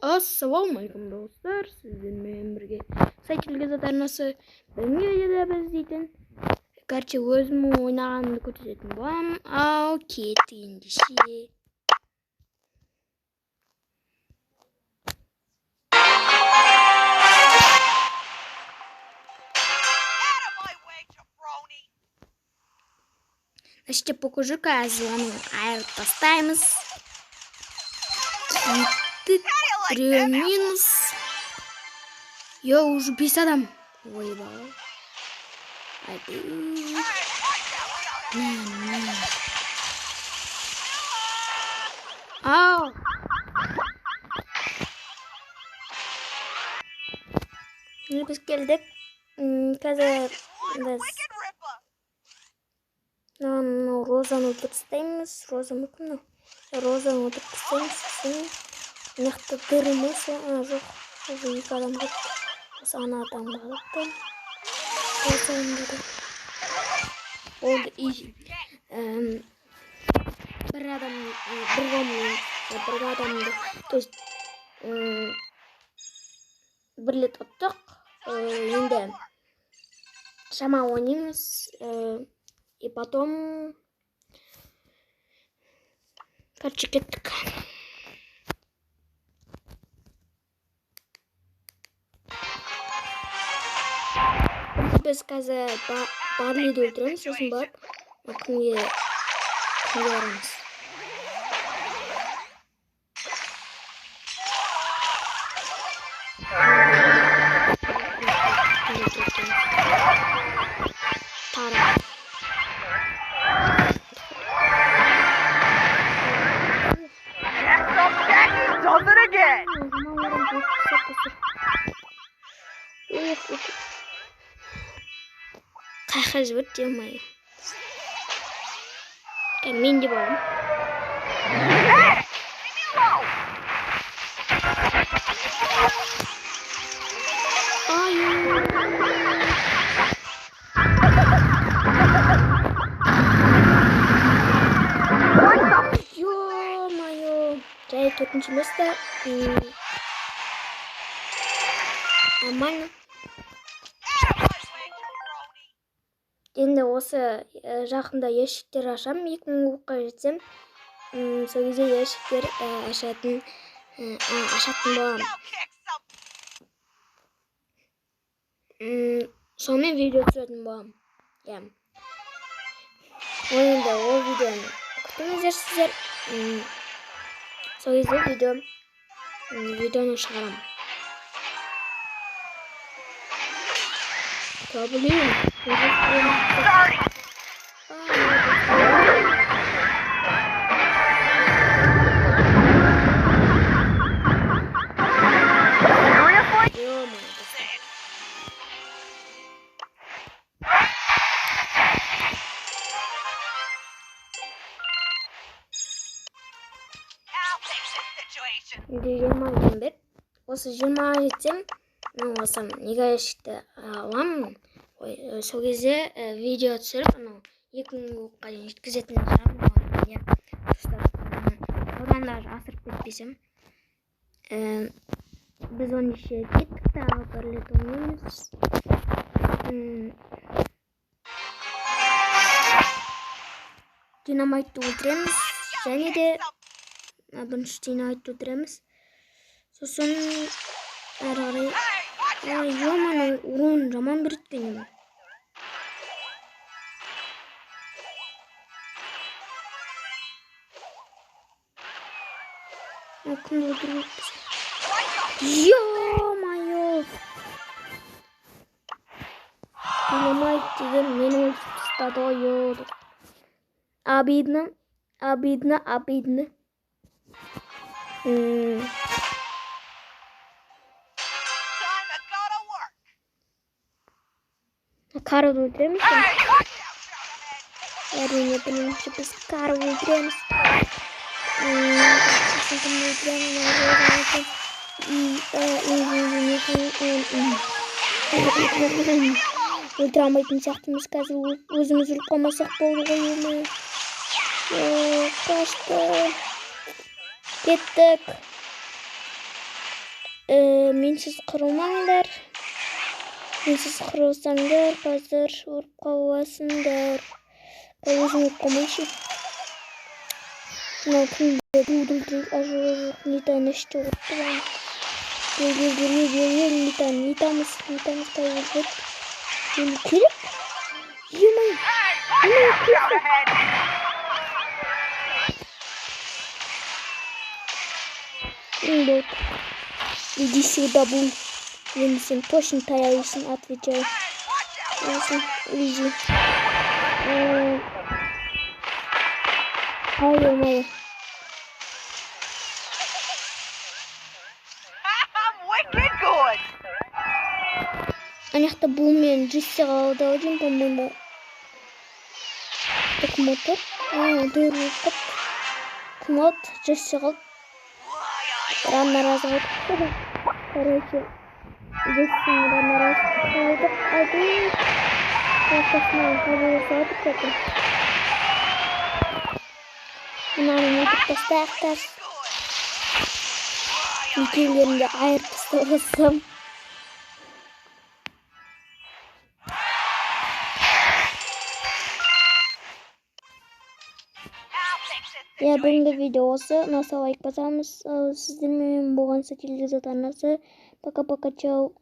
Ассалаумалейкум достар, сіздермен бірге Сайкелгезат арнасы бүгінгі видеода біз дейтін өзім ойнағанымды көрсететін боламын. Ал кеттік ендеше. Значит, покажи-ка звону. Айрып тастаймыз. Минус. Я уже 50 адам. Ой, да. Ау. Biz geldik. Қазір біз Розаны өлтіріп тастаймыз. Розаны өлтіріп тастаймыз. Мықты дырымыз. Жоқ. Уже екі адам жоқ. Осы ана адам қалыпты. Oldu easy. Bir adamды, то есть бір рет ұттық. Енді шама ойнаймыз. И потом кеттік. Біз қазір Барлиді өлтіреміз, сосын барып күнге барамыз. Қайқа жібірт демайы. Мен де барым. Ё-моё. Жай төртінші место. Нормально. Енді осы жақында ящиктер ашам. 2000 оққа жетсем, сол кезде ящиктер ашатын боламын. Сонымен видео түсіретін боламын. Енді ол видеоны күтіңіздер сіздер. Сол кезде видеоны шығарам. Блин. Осы 20 жетсем, осы негашты аламын. Сол кезде видео түсіріп, 2000 оққа жеткізетін шығармын. Одан да асырып кетпесем. Біз оны ше кеттік та бір рет ойнаймыз. Динамайтты өлтіреміз. Және де бірінші динамайтты өлтіреміз. Сосын әрі қарай жаман урон жаман береді. Кімді өлтірмекпіз? Ё-моё! Динамайт деген мені өлтіріп тастады ғой. Обидно. Каруды өлтіреміз. Әрине, бірінші біз каруды өлтіреміз. Өлтірамайтын сияқтымыз қазір өзіміз өліп қалмасақ болды ғой. Kaçtı. Gittik. Менсіз қырылмаңдар. Менсіз қырылсаңдар, қазір ұрып қаласыңдар. Өзім ұрып қалмайшы. Мынау кімді дудылдырып ажырық нетаны іште ұрыпты баны. Бел, нетамыз қайылып. Өлу керек? Емай. Вот. Иди сюда, Бул. Енді сен точно таяйсың, отвечай. Иди. Ай-ой-ой. Анақта Бул мен Джесси қалды один, по-моему. Так мотор. Дұру қып. Кнот, Джесси қалды. Ранна разы қалды. Короче, Джесси ранна разы қалды. Один. Ортасынан қабылы сауды көті. Мынаны өтіп тастаяқтар. Екеулерінде айыр тасталасам. Бүгінгі видео осы. Ұнаса лайк басамыз. Сіздермен болған телевизор арнасы. Пока-пока, чау.